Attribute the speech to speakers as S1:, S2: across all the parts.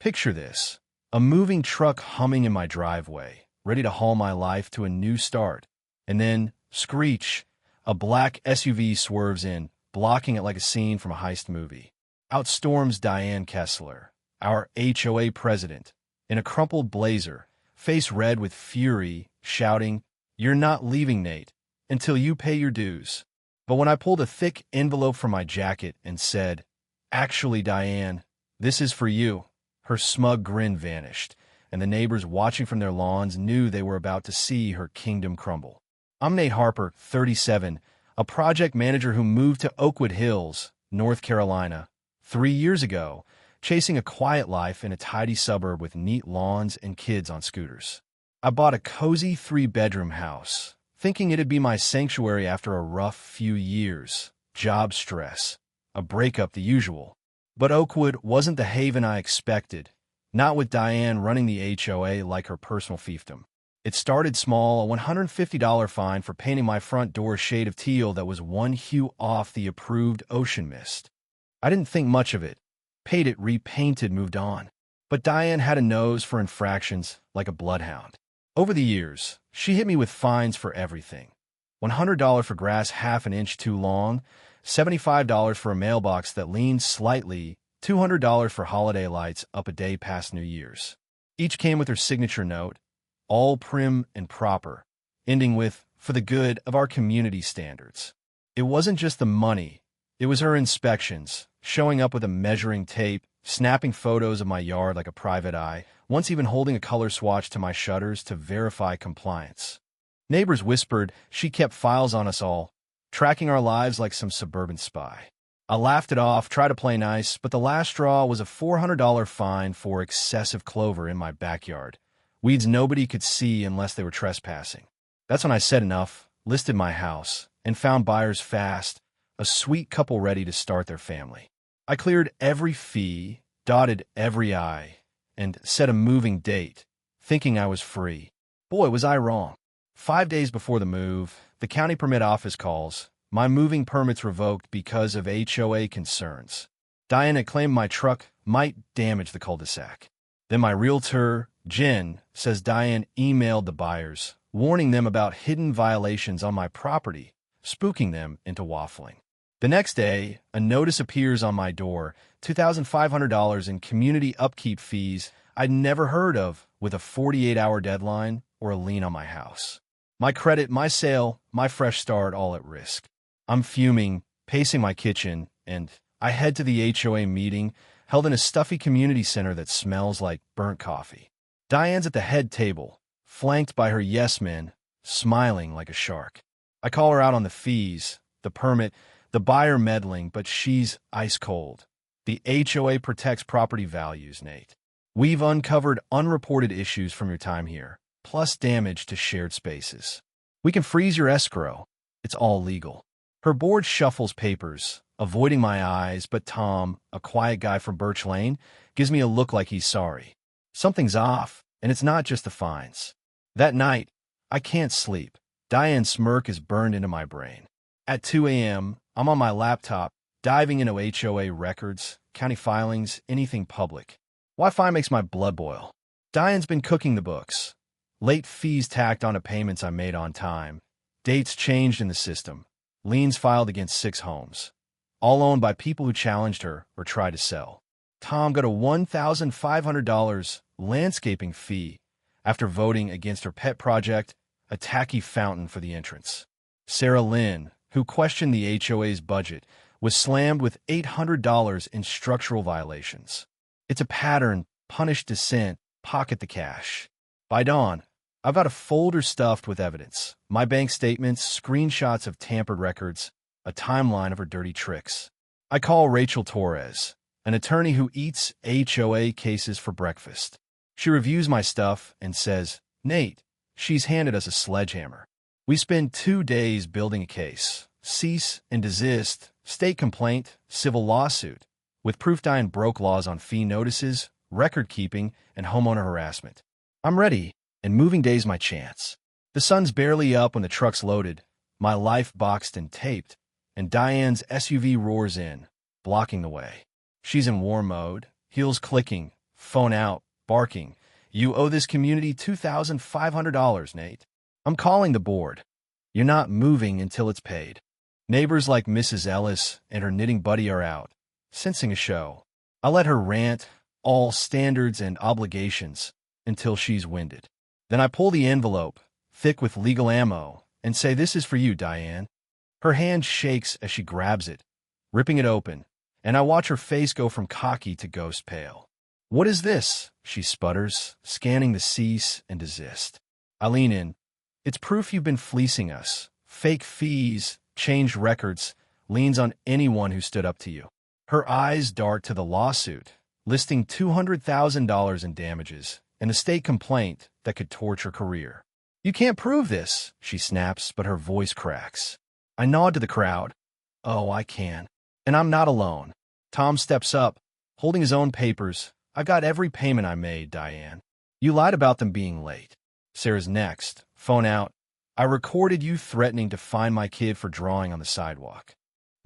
S1: Picture this: a moving truck humming in my driveway, ready to haul my life to a new start. And then, screech, a black SUV swerves in, blocking it like a scene from a heist movie. Out storms Diane Kessler, our HOA president, in a crumpled blazer, face red with fury, shouting, "You're not leaving, Nate, until you pay your dues." But when I pulled a thick envelope from my jacket and said, "Actually, Diane, this is for you," her smug grin vanished, and the neighbors watching from their lawns knew they were about to see her kingdom crumble. I'm Nate Harper, 37, a project manager who moved to Oakwood Hills, North Carolina, 3 years ago, chasing a quiet life in a tidy suburb with neat lawns and kids on scooters. I bought a cozy 3-bedroom house, thinking it'd be my sanctuary after a rough few years, job stress, a breakup, the usual. But Oakwood wasn't the haven I expected, not with Diane running the HOA like her personal fiefdom. It started small, a $150 fine for painting my front door a shade of teal that was one hue off the approved ocean mist. I didn't think much of it. Paid it, repainted, moved on. But Diane had a nose for infractions like a bloodhound. Over the years, she hit me with fines for everything. $100 for grass half an inch too long, $75 for a mailbox that leaned slightly, $200 for holiday lights up a day past New Year's. Each came with her signature note, all prim and proper, ending with, "For the good of our community standards." It wasn't just the money. It was her inspections, showing up with a measuring tape, snapping photos of my yard like a private eye, once even holding a color swatch to my shutters to verify compliance. Neighbors whispered she kept files on us all, tracking our lives like some suburban spy. I laughed it off, tried to play nice, but the last straw was a $400 fine for excessive clover in my backyard, weeds nobody could see unless they were trespassing. That's when I said enough, listed my house, and found buyers fast, a sweet couple ready to start their family. I cleared every fee, dotted every I, and set a moving date, thinking I was free. Boy, was I wrong. 5 days before the move, the county permit office calls, my moving permits revoked because of HOA concerns. Diane had claimed my truck might damage the cul-de-sac. Then my realtor, Jen, says Diane emailed the buyers, warning them about hidden violations on my property, spooking them into waffling. The next day, a notice appears on my door, $2,500 in community upkeep fees I'd never heard of, with a 48-hour deadline or a lien on my house. My credit, my sale, my fresh start, all at risk. I'm fuming, pacing my kitchen, and I head to the HOA meeting, held in a stuffy community center that smells like burnt coffee. Diane's at the head table, flanked by her yes-men, smiling like a shark. I call her out on the fees, the permit, the buyer meddling, but she's ice cold. The HOA protects property values, Nate. We've uncovered unreported issues from your time here, plus damage to shared spaces. We can freeze your escrow. It's all legal. Her board shuffles papers, avoiding my eyes, but Tom, a quiet guy from Birch Lane, gives me a look like he's sorry. Something's off, and it's not just the fines. That night, I can't sleep. Diane's smirk is burned into my brain. At 2 a.m., I'm on my laptop, diving into HOA records, county filings, anything public. Wi-Fi makes my blood boil. Diane's been cooking the books. Late fees tacked onto payments I made on time. Dates changed in the system. Liens filed against 6 homes. All owned by people who challenged her or tried to sell. Tom got a $1,500 landscaping fee after voting against her pet project, a tacky fountain for the entrance. Sarah Lynn, who questioned the HOA's budget, was slammed with $800 in structural violations. It's a pattern, punish dissent, pocket the cash. By dawn, I've got a folder stuffed with evidence. My bank statements, screenshots of tampered records, a timeline of her dirty tricks. I call Rachel Torres, an attorney who eats HOA cases for breakfast. She reviews my stuff and says, "Nate, she's handed us a sledgehammer." We spend 2 days building a case. Cease and desist, state complaint, civil lawsuit, with proof Diane broke laws on fee notices, record keeping, and homeowner harassment. I'm ready, and moving day's my chance. The sun's barely up when the truck's loaded, my life boxed and taped, and Diane's SUV roars in, blocking the way. She's in war mode, heels clicking, phone out, barking, "You owe this community $2,500, Nate. I'm calling the board. You're not moving until it's paid." Neighbors like Mrs. Ellis and her knitting buddy are out, sensing a show. I let her rant, all standards and obligations, until she's winded. Then I pull the envelope, thick with legal ammo, and say, "This is for you, Diane." Her hand shakes as she grabs it, ripping it open, and I watch her face go from cocky to ghost pale. "What is this?" she sputters, scanning the cease and desist. I lean in. "It's proof you've been fleecing us. Fake fees, changed records, liens on anyone who stood up to you." Her eyes dart to the lawsuit, listing $200,000 in damages and a state complaint that could torch her career. "You can't prove this," she snaps, but her voice cracks. I nod to the crowd. "Oh, I can. And I'm not alone." Tom steps up, holding his own papers. "I've got every payment I made, Diane. You lied about them being late." Sarah's next. Phone out. "I recorded you threatening to fine my kid for drawing on the sidewalk."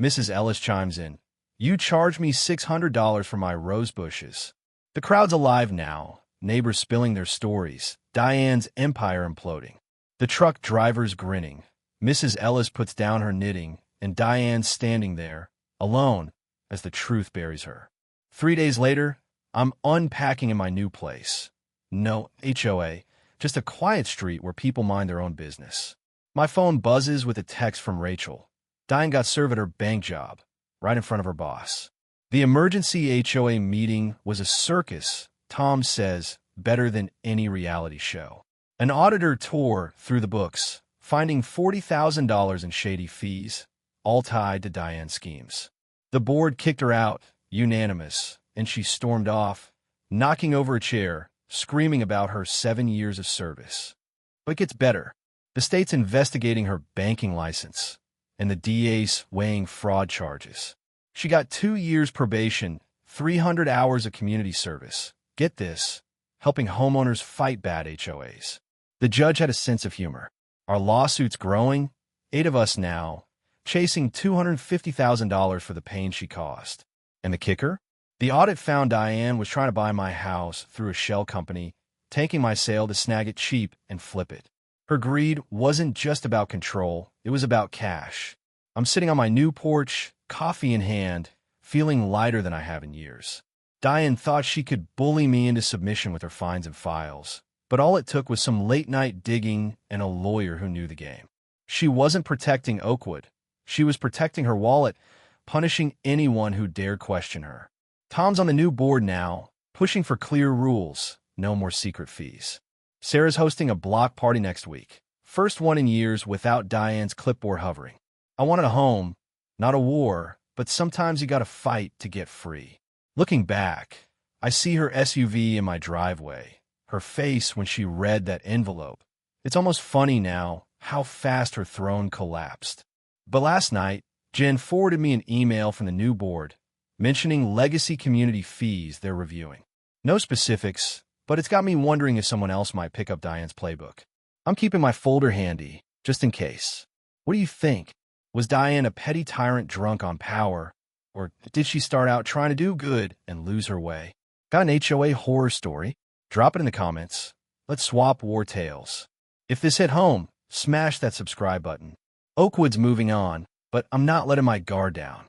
S1: Mrs. Ellis chimes in. "You charged me $600 for my rose bushes." The crowd's alive now, neighbors spilling their stories, Diane's empire imploding. The truck driver's grinning. Mrs. Ellis puts down her knitting, and Diane's standing there, alone, as the truth buries her. 3 days later, I'm unpacking in my new place. No HOA, just a quiet street where people mind their own business. My phone buzzes with a text from Rachel. Diane got served at her bank job, right in front of her boss. The emergency HOA meeting was a circus, Tom says, better than any reality show. An auditor tore through the books, finding $40,000 in shady fees, all tied to Diane's schemes. The board kicked her out, unanimous, and she stormed off, knocking over a chair, screaming about her 7 years of service. But it gets better. The state's investigating her banking license, and the DA's weighing fraud charges. She got 2 years probation, 300 hours of community service. Get this, helping homeowners fight bad HOAs. The judge had a sense of humor. Our lawsuit's growing, 8 of us now, chasing $250,000 for the pain she caused. And the kicker? The audit found Diane was trying to buy my house through a shell company, tanking my sale to snag it cheap and flip it. Her greed wasn't just about control, it was about cash. I'm sitting on my new porch, coffee in hand, feeling lighter than I have in years. Diane thought she could bully me into submission with her fines and files, but all it took was some late-night digging and a lawyer who knew the game. She wasn't protecting Oakwood. She was protecting her wallet, punishing anyone who dared question her. Tom's on the new board now, pushing for clear rules, no more secret fees. Sarah's hosting a block party next week. First one in years without Diane's clipboard hovering. I wanted a home, not a war, but sometimes you gotta fight to get free. Looking back, I see her SUV in my driveway, her face when she read that envelope. It's almost funny now how fast her throne collapsed. But last night, Jen forwarded me an email from the new board, mentioning legacy community fees they're reviewing. No specifics, but it's got me wondering if someone else might pick up Diane's playbook. I'm keeping my folder handy, just in case. What do you think? Was Diane a petty tyrant drunk on power, or did she start out trying to do good and lose her way? Got an HOA horror story? Drop it in the comments. Let's swap war tales. If this hit home, smash that subscribe button. Oakwood's moving on, but I'm not letting my guard down.